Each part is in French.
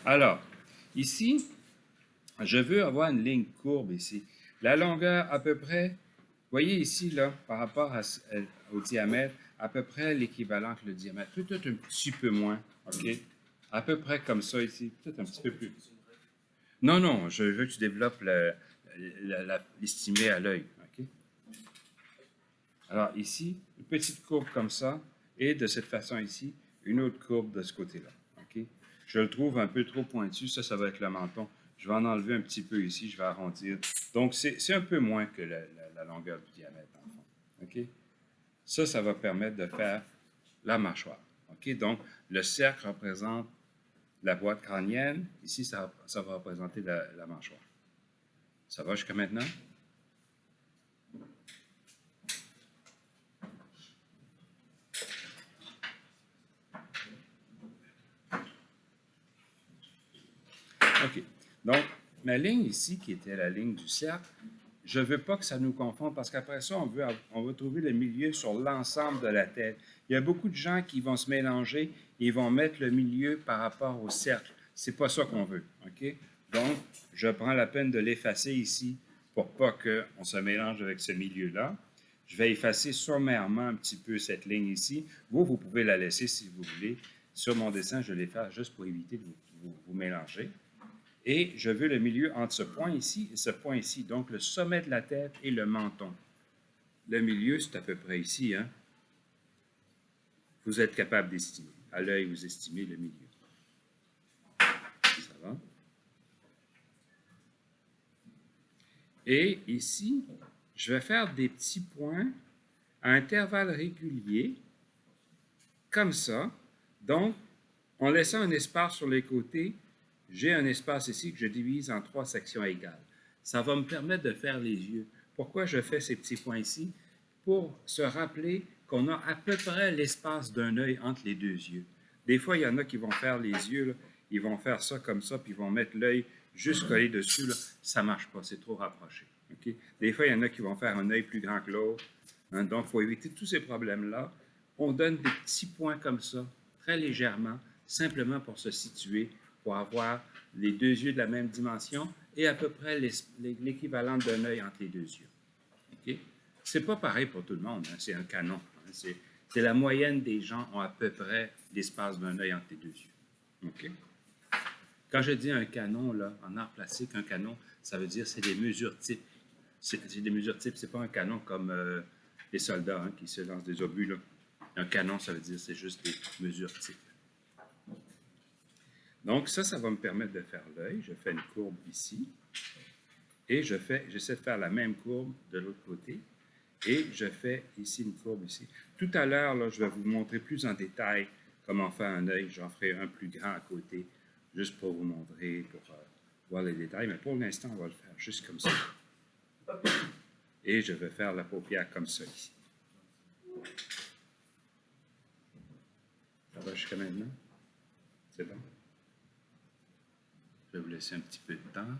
Alors, ici, je veux avoir une ligne courbe ici. La longueur, à peu près, voyez ici, là, par rapport au diamètre, à peu près l'équivalent que le diamètre. Peut-être un petit peu moins, OK? À peu près comme ça ici, peut-être un petit peu plus. Non, non, je veux que tu développes l'estimé à l'œil, OK? Alors ici, une petite courbe comme ça, et de cette façon ici, une autre courbe de ce côté-là, OK? Je le trouve un peu trop pointu, ça va être le menton. Je vais en enlever un petit peu ici, je vais arrondir. Donc, c'est un peu moins que la longueur du diamètre, dans le fond, OK? Ça va permettre de faire la mâchoire, OK? Donc, le cercle représente la boîte crânienne. Ici, ça va représenter la mâchoire. Ça va jusqu'à maintenant? OK. Donc, ma ligne ici, qui était la ligne du cercle, je ne veux pas que ça nous confonde parce qu'après ça, on veut trouver le milieu sur l'ensemble de la tête. Il y a beaucoup de gens qui vont se mélanger et vont mettre le milieu par rapport au cercle. C'est pas ça qu'on veut. OK? Donc, je prends la peine de l'effacer ici pour pas qu'on se mélange avec ce milieu-là. Je vais effacer sommairement un petit peu cette ligne ici. Vous pouvez la laisser si vous voulez. Sur mon dessin, je l'efface juste pour éviter de vous mélanger. Et je veux le milieu entre ce point ici et ce point ici, donc le sommet de la tête et le menton. Le milieu, c'est à peu près ici, hein? Vous êtes capable d'estimer. À l'œil, vous estimez le milieu. Ça va? Et ici, je vais faire des petits points à intervalles réguliers, comme ça. Donc, en laissant un espace sur les côtés, j'ai un espace ici que je divise en 3 sections égales. Ça va me permettre de faire les yeux. Pourquoi je fais ces petits points ici? Pour se rappeler qu'on a à peu près l'espace d'un œil entre les 2 yeux. Des fois, il y en a qui vont faire les yeux, là, ils vont faire ça comme ça, puis ils vont mettre l'œil juste collé dessus. Là. Ça ne marche pas, c'est trop rapproché. Okay? Des fois, il y en a qui vont faire un œil plus grand que l'autre. Hein, donc, il faut éviter tous ces problèmes-là. On donne des petits points comme ça, très légèrement, simplement pour se situer, pour avoir les 2 yeux de la même dimension et à peu près l'équivalent d'un œil entre les 2 yeux. Okay? C'est pas pareil pour tout le monde, hein, c'est un canon. Hein, c'est la moyenne des gens ont à peu près l'espace d'un œil entre les 2 yeux. Okay? Quand je dis un canon, là, en art plastique, un canon, ça veut dire c'est des mesures types. C'est des mesures types, c'est pas un canon comme les soldats hein, qui se lancent des obus. Là. Un canon, ça veut dire c'est juste des mesures types. Donc ça va me permettre de faire l'œil. Je fais une courbe ici. Et j'essaie de faire la même courbe de l'autre côté. Et je fais ici une courbe ici. Tout à l'heure, je vais vous montrer plus en détail comment faire un œil. J'en ferai un plus grand à côté, juste pour vous montrer, pour voir les détails. Mais pour l'instant, on va le faire juste comme ça. Et je vais faire la paupière comme ça ici. Ça va jusqu'à maintenant? C'est bon? Je vais vous laisser un petit peu de temps.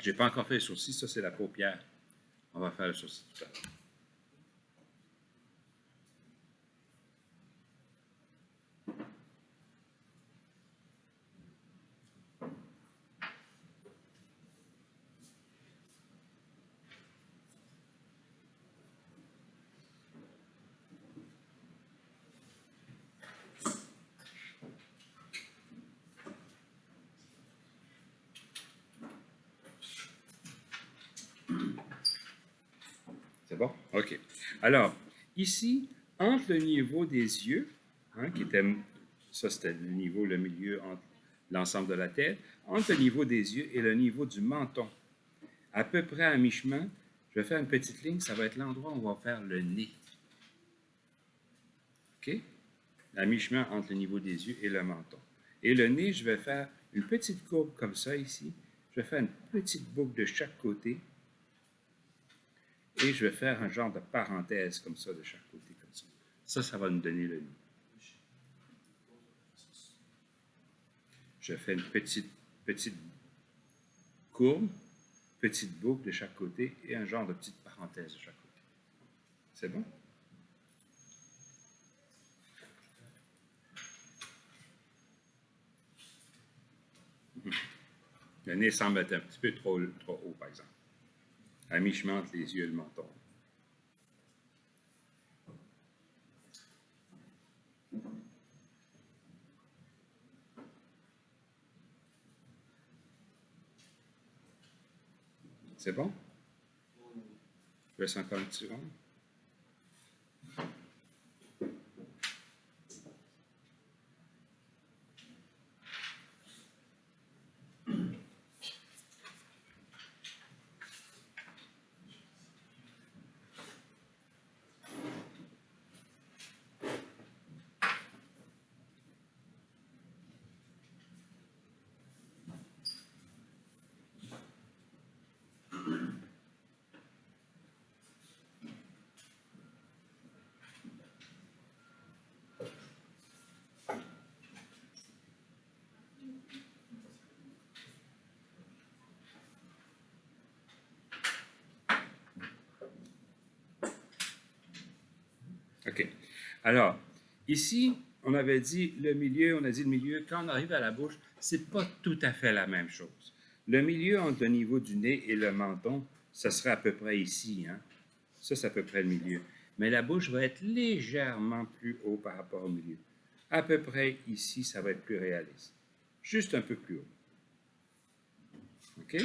Je n'ai pas encore fait le sourcil, ça c'est la paupière. On va faire le sourcil tout à l'heure. C'est bon? OK. Alors, ici, entre le niveau des yeux, hein, ça c'était le niveau, le milieu entre l'ensemble de la tête, entre le niveau des yeux et le niveau du menton, à peu près à mi-chemin, je vais faire une petite ligne, ça va être l'endroit où on va faire le nez. OK? À mi-chemin entre le niveau des yeux et le menton. Et le nez, je vais faire une petite courbe comme ça ici. Je vais faire une petite boucle de chaque côté. Et je vais faire un genre de parenthèse comme ça de chaque côté, comme ça. Ça va nous donner le nez. Je fais une petite petite courbe, petite boucle de chaque côté et un genre de petite parenthèse de chaque côté. C'est bon? Le nez semble être un petit peu trop haut, par exemple. À mi-chemin entre les yeux et le menton. C'est bon? Je laisse encore une petite seconde. OK. Alors, ici, on avait dit le milieu, on a dit le milieu. Quand on arrive à la bouche, c'est pas tout à fait la même chose. Le milieu entre le niveau du nez et le menton, ça serait à peu près ici. Hein? Ça, c'est à peu près le milieu. Mais la bouche va être légèrement plus haut par rapport au milieu. À peu près ici, ça va être plus réaliste. Juste un peu plus haut. OK?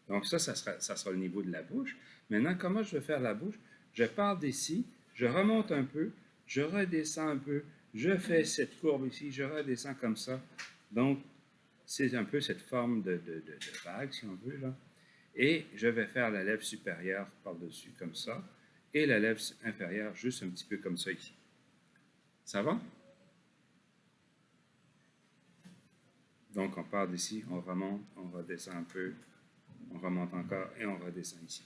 Donc ça sera le niveau de la bouche. Maintenant, comment je vais faire la bouche? Je pars d'ici, je remonte un peu, je redescends un peu, je fais cette courbe ici, je redescends comme ça. Donc, c'est un peu cette forme de vague, si on veut, là. Et je vais faire la lèvre supérieure par-dessus, comme ça, et la lèvre inférieure juste un petit peu comme ça ici. Ça va? Donc, on part d'ici, on remonte, on redescend un peu, on remonte encore, et on redescend ici.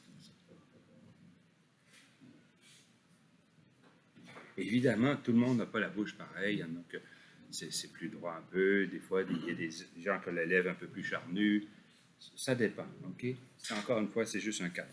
Évidemment, tout le monde n'a pas la bouche pareille. Il y en a que c'est plus droit un peu. Des fois, il y a des gens qui ont la lèvre un peu plus charnue. Ça dépend, OK? Encore une fois, c'est juste un cas.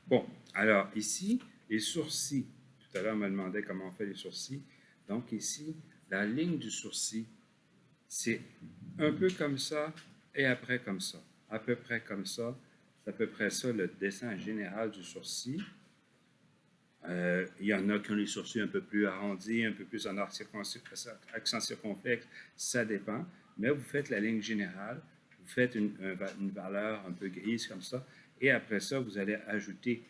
Bon, alors ici, les sourcils. Tout à l'heure, on me demandait comment on fait les sourcils. Donc ici, la ligne du sourcil, c'est un peu comme ça et après comme ça. À peu près comme ça. C'est à peu près ça le dessin général du sourcil. Il y en a qui ont les sourcils un peu plus arrondis, un peu plus en accent circonflexe, ça dépend. Mais vous faites la ligne générale, vous faites une valeur un peu grise comme ça, et après ça, vous allez ajouter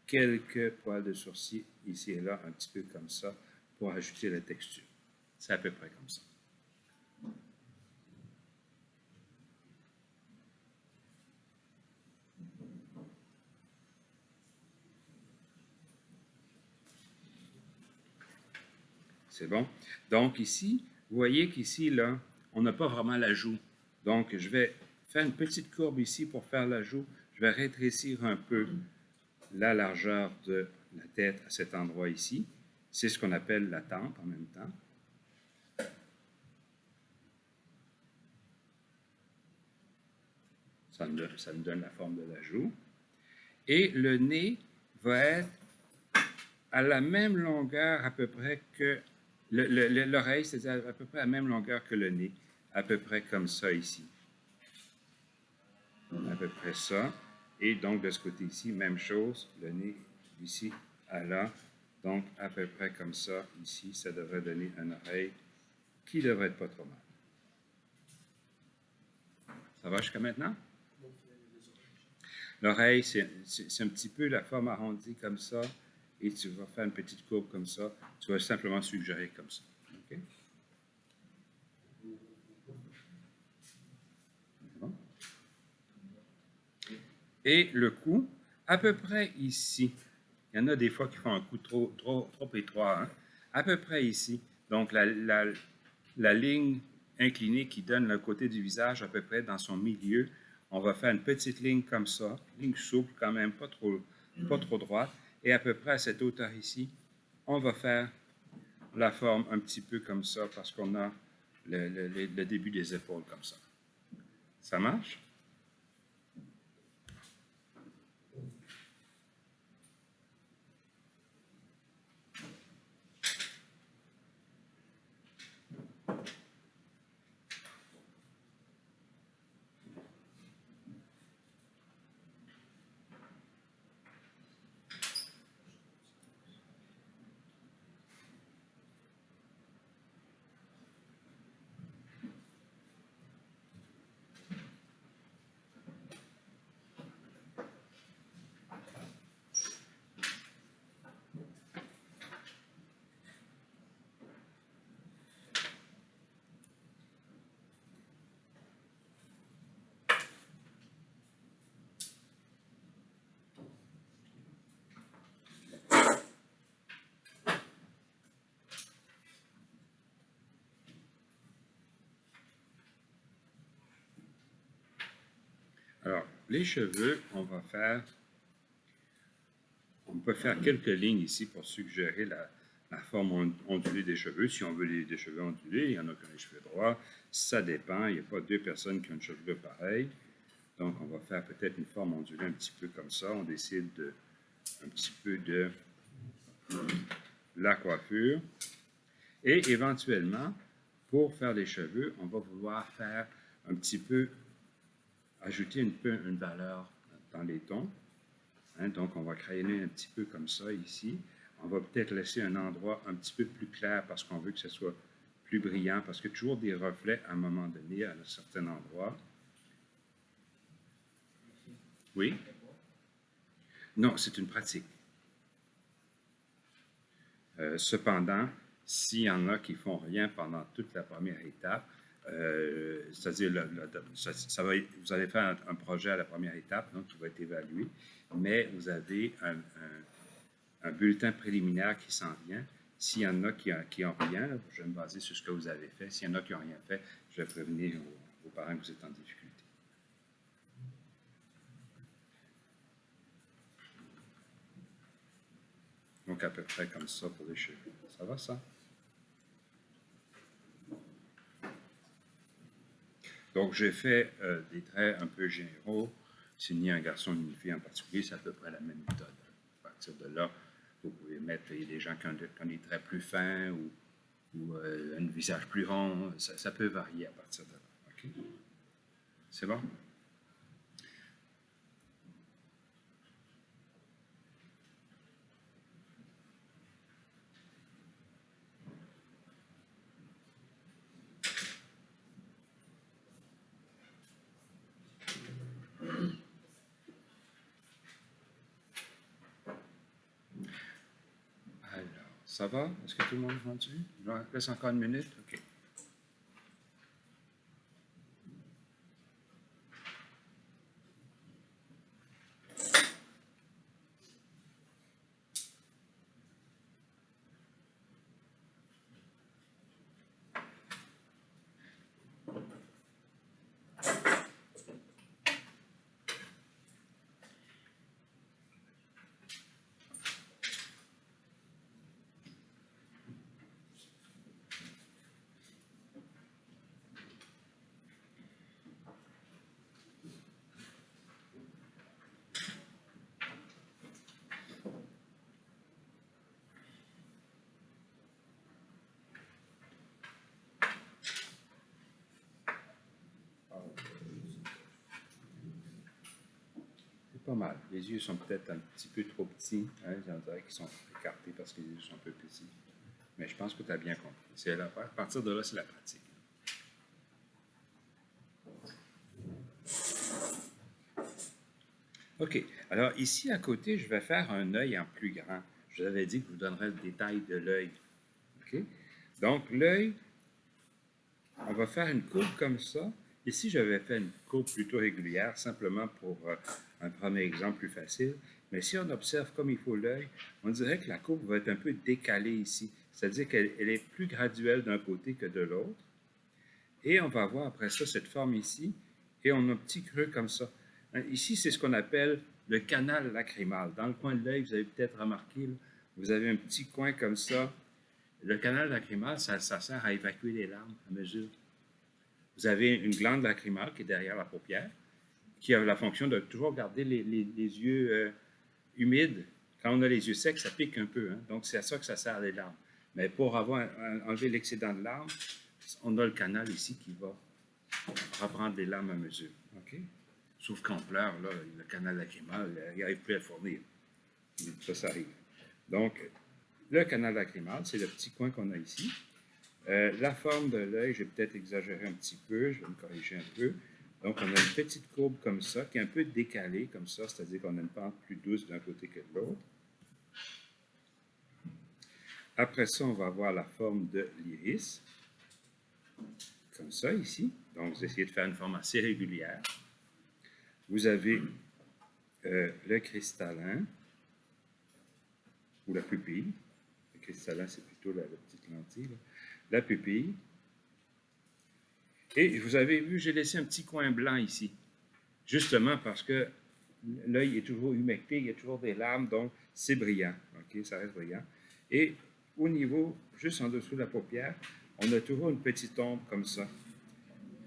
quelques poils de sourcils ici et là, un petit peu comme ça, pour ajouter la texture. C'est à peu près comme ça. C'est bon? Donc ici, vous voyez qu'ici, là, on n'a pas vraiment la joue. Donc, je vais faire une petite courbe ici pour faire la joue. Je vais rétrécir un peu la largeur de la tête à cet endroit ici. C'est ce qu'on appelle la tempe en même temps. Ça me donne la forme de la joue. Et le nez va être à la même longueur à peu près que l'oreille, c'est-à-dire à peu près à la même longueur que le nez, à peu près comme ça ici. À peu près ça. Et donc, de ce côté ici, même chose, le nez ici à là. Donc, à peu près comme ça, ici, ça devrait donner une oreille qui devrait être pas trop mal. Ça va jusqu'à maintenant? L'oreille, c'est un petit peu la forme arrondie comme ça, et tu vas faire une petite courbe comme ça. Tu vas simplement suggérer comme ça. OK? Bon. Et le cou, à peu près ici. Il y en a des fois qui font un cou trop étroit. Hein? À peu près ici. Donc, la ligne inclinée qui donne le côté du visage, à peu près dans son milieu, on va faire une petite ligne comme ça, ligne souple quand même, pas trop droite. Et à peu près à cette hauteur ici, on va faire la forme un petit peu comme ça parce qu'on a le début des épaules comme ça. Ça marche? Alors, les cheveux, on peut faire quelques lignes ici pour suggérer la forme ondulée des cheveux. Si on veut des cheveux ondulés, il y en a qui ont les cheveux droits. Ça dépend. Il n'y a pas deux personnes qui ont une cheveux pareil. Donc, on va faire peut-être une forme ondulée un petit peu comme ça. On décide un petit peu de la coiffure. Et éventuellement, pour faire les cheveux, on va vouloir faire un petit peu, ajouter une valeur dans les tons. Hein, donc, on va crayonner un petit peu comme ça ici. On va peut-être laisser un endroit un petit peu plus clair parce qu'on veut que ce soit plus brillant, parce qu'il y a toujours des reflets à un moment donné, à un certain endroit. Oui? Non, c'est une pratique. Cependant, s'il y en a qui ne font rien pendant toute la première étape, c'est-à-dire vous allez faire un projet à la première étape, donc qui va être évalué, mais vous avez un bulletin préliminaire qui s'en vient. S'il y en a qui n'ont rien, là, je vais me baser sur ce que vous avez fait. S'il y en a qui n'ont rien fait, je vais prévenir vos parents que vous êtes en difficulté. Donc, à peu près comme ça pour les cheveux. Ça va, ça? Donc, j'ai fait des traits un peu généraux. C'est ni un garçon ni une fille en particulier, c'est à peu près la même méthode. À partir de là, vous pouvez mettre des gens qui ont des traits plus fins ou un visage plus rond. Ça peut varier à partir de là. OK? C'est bon? Alors, ça va? Est-ce que tout le monde est rendu? Il reste encore une minute? OK. pas mal. Les yeux sont peut-être un petit peu trop petits. Hein? On dirait qu'ils sont écartés parce que les yeux sont un peu petits. Mais je pense que tu as bien compris. C'est à partir de là, c'est la pratique. OK. Alors ici, à côté, je vais faire un œil en plus grand. Je vous avais dit que je vous donnerais le détail de l'œil. OK? Donc, l'œil, on va faire une courbe comme ça. Ici, j'avais fait une courbe plutôt régulière, simplement pour un premier exemple plus facile. Mais si on observe comme il faut l'œil, on dirait que la courbe va être un peu décalée ici. C'est-à-dire qu'elle est plus graduelle d'un côté que de l'autre. Et on va voir après ça cette forme ici, et on a un petit creux comme ça. Ici, c'est ce qu'on appelle le canal lacrymal. Dans le coin de l'œil, vous avez peut-être remarqué, là, vous avez un petit coin comme ça. Le canal lacrymal, ça sert à évacuer les larmes à mesure. Vous avez une glande lacrymale qui est derrière la paupière, qui a la fonction de toujours garder les yeux humides. Quand on a les yeux secs, ça pique un peu. Hein? Donc, c'est à ça que ça sert les larmes. Mais pour enlever l'excédent de larmes, on a le canal ici qui va reprendre les larmes à mesure. OK? Sauf qu'en pleure, là, le canal lacrymal, il n'arrive plus à fournir. Ça arrive. Donc, le canal lacrymal, c'est le petit coin qu'on a ici. La forme de l'œil, j'ai peut-être exagéré un petit peu, je vais me corriger un peu. Donc, on a une petite courbe comme ça, qui est un peu décalée comme ça, c'est-à-dire qu'on a une pente plus douce d'un côté que de l'autre. Après ça, on va avoir la forme de l'iris, comme ça ici. Donc, vous essayez de faire une forme assez régulière. Vous avez le cristallin, ou la pupille. Le cristallin, c'est plutôt la petite lentille. Là. La pupille. Et vous avez vu, j'ai laissé un petit coin blanc ici. Justement parce que l'œil est toujours humecté, il y a toujours des larmes, donc c'est brillant. OK, ça reste brillant. Et au niveau, juste en dessous de la paupière, on a toujours une petite ombre comme ça.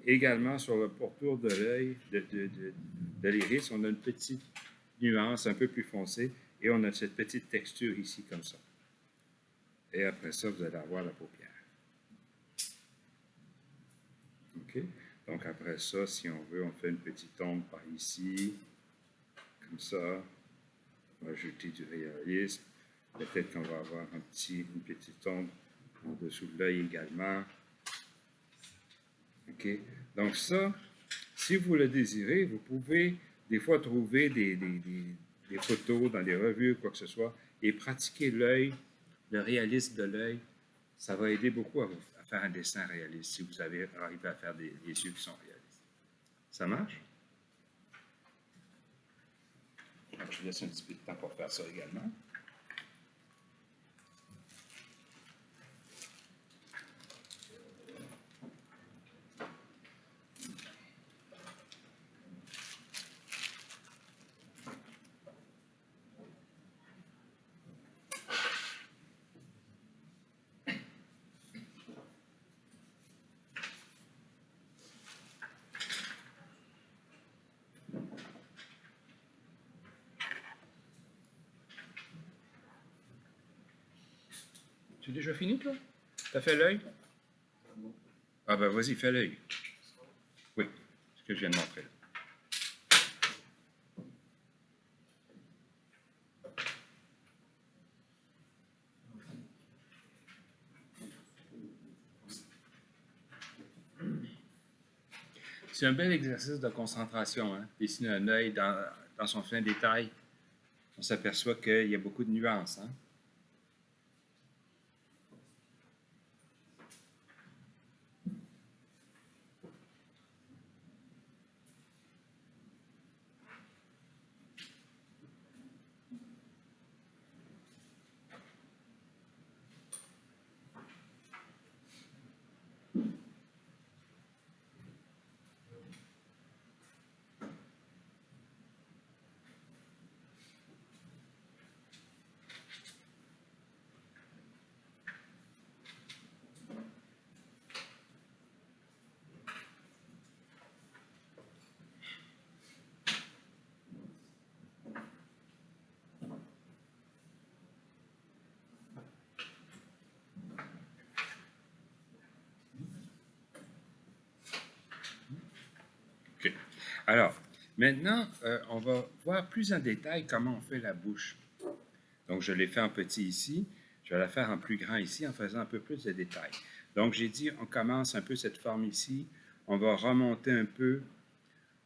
Également, sur le pourtour de l'œil, de l'iris, on a une petite nuance un peu plus foncée et on a cette petite texture ici comme ça. Et après ça, vous allez avoir la paupière. OK? Donc après ça, si on veut, on fait une petite ombre par ici, comme ça. On va ajouter du réalisme. Peut-être qu'on va avoir une petite ombre en dessous de l'œil également. OK? Donc ça, si vous le désirez, vous pouvez des fois trouver des photos dans des revues ou quoi que ce soit et pratiquer l'œil, le réalisme de l'œil. Ça va aider beaucoup à faire un dessin réaliste si vous arrivez à faire des yeux qui sont réalistes. Ça marche? Alors, je vous laisse un petit peu de temps pour faire ça également. Tu as déjà fini, toi? Tu as fait l'œil? Ah ben vas-y, fais l'œil. Oui, ce que je viens de montrer là. C'est un bel exercice de concentration, hein? Dessiner un œil dans son fin détail. On s'aperçoit qu'il y a beaucoup de nuances, hein? OK. Alors, Maintenant, on va voir plus en détail comment on fait la bouche. Donc, je l'ai fait en petit ici. Je vais la faire en plus grand ici en faisant un peu plus de détails. Donc, j'ai dit, on commence un peu cette forme ici. On va remonter un peu.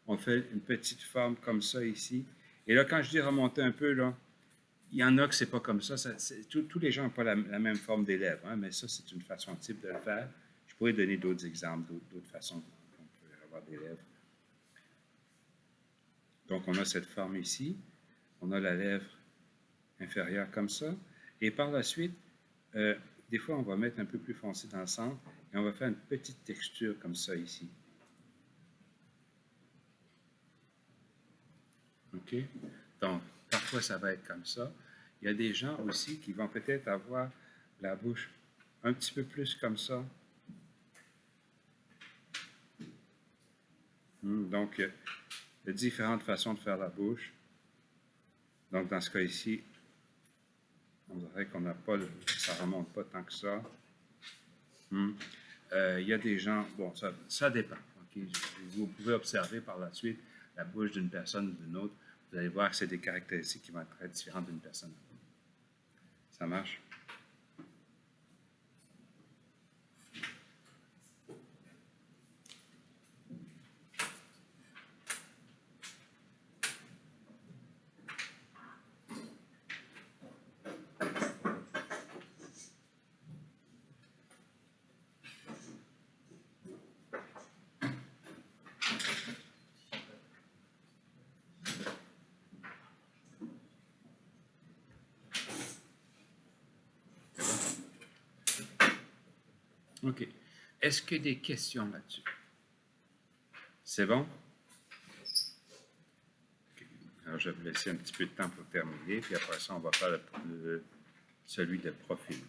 On fait une petite forme comme ça ici. Et là, quand je dis remonter un peu, là, il y en a que c'est pas comme ça. Tous les gens n'ont pas la même forme des lèvres, hein, mais ça, c'est une façon type de le faire. Je pourrais donner d'autres exemples, d'autres façons qu'on peut avoir des lèvres. Donc, on a cette forme ici. On a la lèvre inférieure comme ça. Et par la suite, des fois, on va mettre un peu plus foncé dans le centre et on va faire une petite texture comme ça ici. OK? Donc, parfois, ça va être comme ça. Il y a des gens aussi qui vont peut-être avoir la bouche un petit peu plus comme ça. Donc, il y a différentes façons de faire la bouche. Donc, dans ce cas ici, on dirait qu'on n'a pas, ça ne remonte pas tant que ça. Il y a des gens, bon, ça dépend. Okay? Vous pouvez observer par la suite la bouche d'une personne ou d'une autre. Vous allez voir que c'est des caractéristiques qui vont être très différentes d'une personne à l'autre. Ça marche? OK. Est-ce qu'il y a des questions là-dessus? C'est bon? Okay. Alors, je vais vous laisser un petit peu de temps pour terminer, puis après ça, on va faire celui de profil.